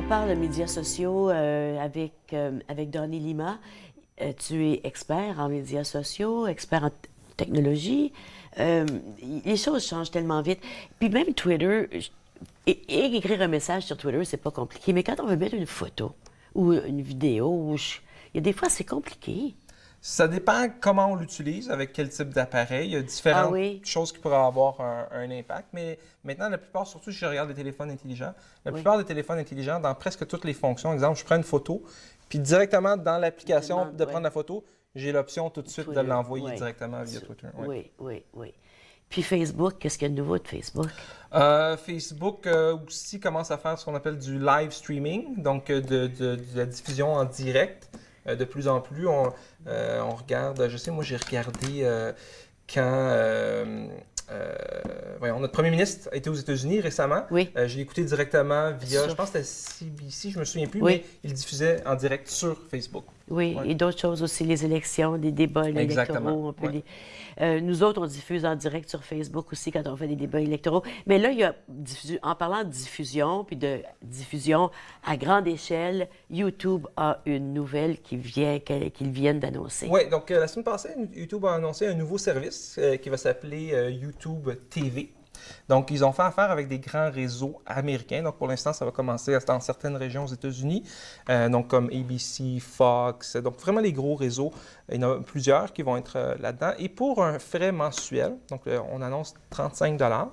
parle de médias sociaux avec Donnie Lima. Tu es expert en médias sociaux, expert en technologie. Les choses changent tellement vite. Puis même Twitter, écrire un message sur Twitter, c'est pas compliqué. Mais quand on veut mettre une photo ou une vidéo, il y a des fois, c'est compliqué. Ça dépend comment on l'utilise, avec quel type d'appareil. Il y a différentes choses qui pourraient avoir un impact. Mais maintenant, la plupart, surtout si je regarde les téléphones intelligents, la plupart des téléphones intelligents, dans presque toutes les fonctions, exemple, je prends une photo, puis directement dans l'application de prendre la photo, j'ai l'option tout de suite de l'envoyer directement via Twitter. Oui. Puis Facebook, qu'est-ce qu'il y a de nouveau de Facebook? Facebook aussi commence à faire ce qu'on appelle du live streaming, donc de la diffusion en direct. De plus en plus, on regarde, je sais, moi j'ai regardé quand notre premier ministre a été aux États-Unis récemment. Oui. Je l'ai écouté directement via, je pense que c'était CBC, je me souviens plus, mais il diffusait en direct sur Facebook. Oui, et d'autres choses aussi, les élections, des débats électoraux. Nous autres, on diffuse en direct sur Facebook aussi quand on fait des débats électoraux. Mais là, il y a, en parlant de diffusion, puis de diffusion à grande échelle, YouTube a une nouvelle qu'ils viennent d'annoncer. Oui, donc la semaine passée, YouTube a annoncé un nouveau service qui va s'appeler YouTube TV. Donc, ils ont fait affaire avec des grands réseaux américains. Donc, pour l'instant, ça va commencer dans certaines régions aux États-Unis, donc comme ABC, Fox, donc vraiment les gros réseaux. Il y en a plusieurs qui vont être là-dedans. Et pour un frais mensuel, donc on annonce 35 $,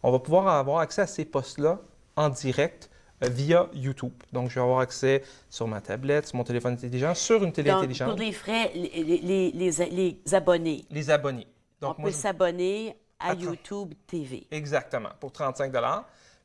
on va pouvoir avoir accès à ces postes-là en direct via YouTube. Donc, je vais avoir accès sur ma tablette, sur mon téléphone intelligent, sur une télé intelligente. Pour les frais, les abonnés. Les abonnés. Donc, on peut s'abonner à YouTube TV. Exactement, pour 35 $.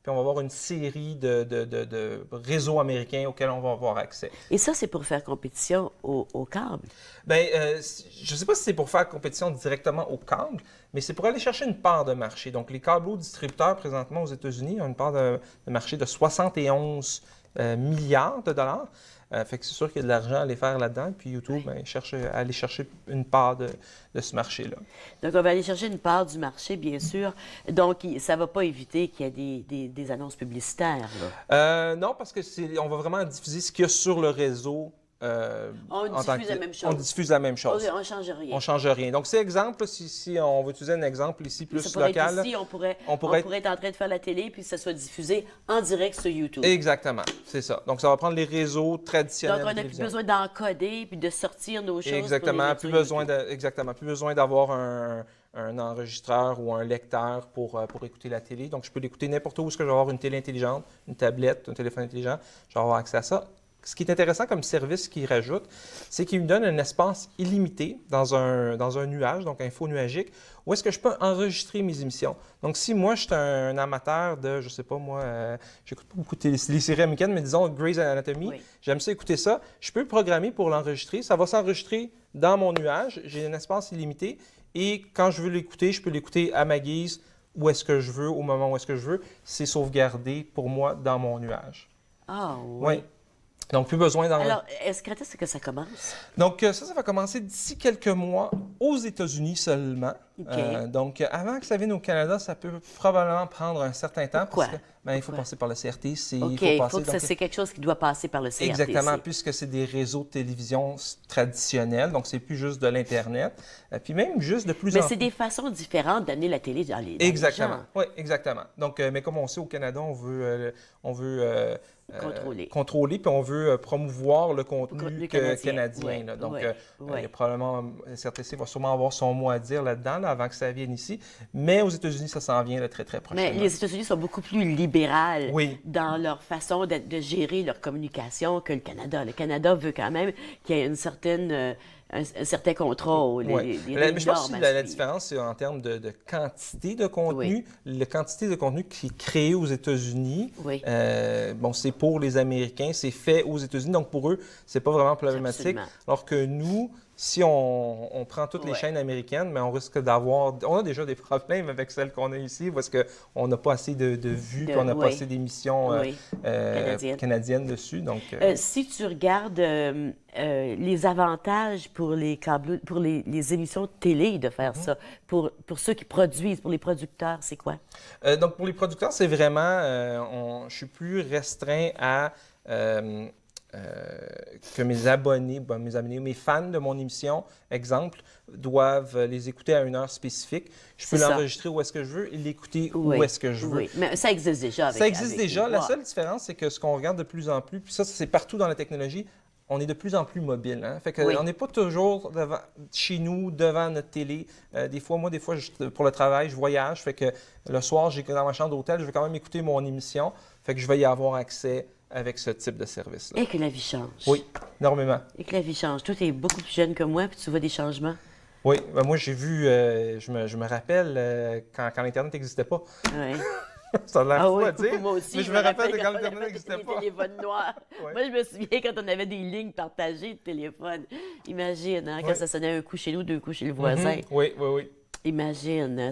Puis on va avoir une série de réseaux américains auxquels on va avoir accès. Et ça, c'est pour faire compétition au câble? Bien, je ne sais pas si c'est pour faire compétition directement au câble, mais c'est pour aller chercher une part de marché. Donc, les câbleaux distributeurs, présentement aux États-Unis, ont une part de marché de 71 milliards de dollars. Fait que c'est sûr qu'il y a de l'argent à aller faire là-dedans. Puis YouTube cherche à aller chercher une part de ce marché-là. Donc, on va aller chercher une part du marché, bien sûr. Donc, ça ne va pas éviter qu'il y ait des annonces publicitaires, là. Non, parce que on va vraiment diffuser ce qu'il y a sur le réseau. On diffuse la même chose. On diffuse la même chose. On ne change rien. On ne change rien. Donc, c'est exemple, si on veut utiliser un exemple ici plus local. Ici, on pourrait être en train de faire la télé puis que ça soit diffusé en direct sur YouTube. Exactement, c'est ça. Donc, ça va prendre les réseaux traditionnels. Donc, on n'a plus besoin d'encoder puis de sortir nos choses. Exactement, plus besoin d'avoir un enregistreur ou un lecteur pour écouter la télé. Donc, je peux l'écouter n'importe où. Je vais avoir une télé intelligente, une tablette, un téléphone intelligent. Je vais avoir accès à ça. Ce qui est intéressant comme service qu'il rajoute, c'est qu'il me donne un espace illimité dans un nuage, donc un faux nuagique, où est-ce que je peux enregistrer mes émissions. Donc, si moi, je suis un amateur de, je sais pas moi, j'écoute pas beaucoup les séries américaines, mais disons Grey's Anatomy, j'aime ça écouter ça, je peux le programmer pour l'enregistrer. Ça va s'enregistrer dans mon nuage, j'ai un espace illimité, et quand je veux l'écouter, je peux l'écouter à ma guise, où est-ce que je veux, au moment où est-ce que je veux. C'est sauvegardé pour moi dans mon nuage. Ah oui. Donc, plus besoin d'en... Alors, quand est-ce que ça commence? Donc, ça va commencer d'ici quelques mois aux États-Unis seulement. Okay. Donc, avant que ça vienne au Canada, ça peut probablement prendre un certain temps. Pourquoi? Parce que, il faut passer par le CRTC. C'est quelque chose qui doit passer par le CRTC. Exactement, puisque c'est des réseaux de télévision traditionnels. Donc, c'est plus juste de l'Internet. Puis même juste de plus en plus... Mais c'est des façons différentes d'amener la télé dans les Exactement, les oui, exactement. Donc, mais comme on sait, au Canada, on veut contrôler, puis on veut promouvoir le contenu canadien. Là. Donc, il y a probablement, le CRTC va sûrement avoir son mot à dire là-dedans, avant que ça vienne ici. Mais aux États-Unis, ça s'en vient là, très, très prochainement. Mais les États-Unis sont beaucoup plus libérales dans leur façon de gérer leur communication que le Canada. Le Canada veut quand même qu'il y ait un certain contrôle. Mais je pense que la différence, c'est en termes de quantité de contenu. La quantité de contenu qui est créé aux États-Unis, c'est pour les Américains, c'est fait aux États-Unis. Donc, pour eux, c'est pas vraiment problématique. Absolument. Alors que nous, si on prend toutes les Ouais. chaînes américaines, mais on risque d'avoir... On a déjà des problèmes avec celles qu'on a ici, parce qu'on n'a pas assez de vues, puis on n'a pas Oui, assez d'émissions oui, canadienne. canadiennes dessus. Donc, Si tu regardes les avantages pour les câbles, pour les émissions de télé de faire ça, pour ceux qui produisent, pour les producteurs, c'est quoi? donc, pour les producteurs, c'est vraiment... je suis plus restreint à... que mes fans de mon émission, exemple, doivent les écouter à une heure spécifique. Je peux C'est ça. l'enregistrer où est-ce que je veux et l'écouter où Oui, est-ce que je veux. oui. Mais ça existe déjà Ça existe déjà. les La voix. seule différence, c'est que ce qu'on regarde de plus en plus, puis ça, c'est partout dans la technologie, on est de plus en plus mobile. Hein? Fait que Oui. on n'est pas toujours chez nous, devant notre télé. Des fois, pour le travail, je voyage. Fait que le soir, j'ai dans ma chambre d'hôtel, je vais quand même écouter mon émission. Fait que je vais y avoir accès avec ce type de service-là. Et que la vie change. Oui, énormément. Et que la vie change. Toi, tu es beaucoup plus jeune que moi, puis tu vois des changements. Oui, ben moi j'ai vu, je me rappelle quand l'Internet n'existait pas. Oui. Ça a l'air fou à dire, moi aussi. mais je me rappelle de quand l'Internet n'existait les pas. téléphones noirs. Ouais. Moi, je me souviens quand on avait des lignes partagées de téléphone. Imagine, hein, quand Ouais. ça sonnait un coup chez nous, deux coups chez le voisin. Oui, oui, oui. Imagine, hein,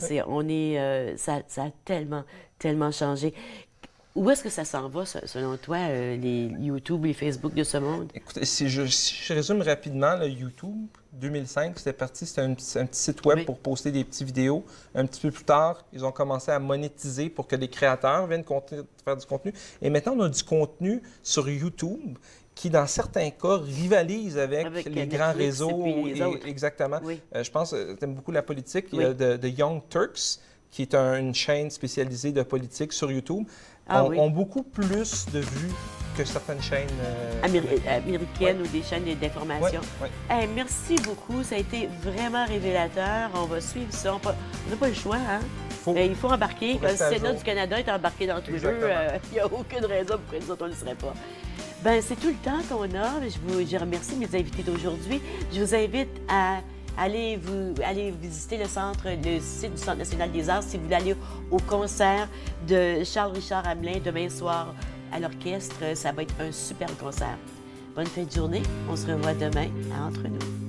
ça a tellement, tellement changé. Où est-ce que ça s'en va, selon toi, les YouTube, les Facebook de ce monde? Écoutez, si je résume rapidement, le YouTube, 2005, c'était parti, c'était un petit site web Oui. pour poster des petites vidéos. Un petit peu plus tard, ils ont commencé à monétiser pour que les créateurs viennent faire du contenu. Et maintenant, on a du contenu sur YouTube qui, dans certains cas, rivalise avec les Netflix grands et réseaux. puis les autres. Exactement. Oui. Je pense que tu aimes beaucoup la politique. Il Oui. y a de Young Turks, qui est une chaîne spécialisée de politique sur YouTube. Ah ont, oui. ont beaucoup plus de vues que certaines chaînes Américaines ou des chaînes d'information. Ouais. Hey, merci beaucoup, ça a été vraiment révélateur. On va suivre ça. On n'a pas le choix, hein? Il faut embarquer. Faut Quand le rester à Sénat jour. du Canada est embarqué dans Twitter, Exactement. il n'y a aucune raison pourquoi nous autres, on ne le serait pas. Ben, c'est tout le temps qu'on a. Je remercie mes invités d'aujourd'hui. Je vous invite à aller visiter le site du Centre national des arts si vous voulez aller au concert de Charles-Richard Hamelin demain soir à l'orchestre. Ça va être un super concert. Bonne fin de journée. On se revoit demain à Entre nous.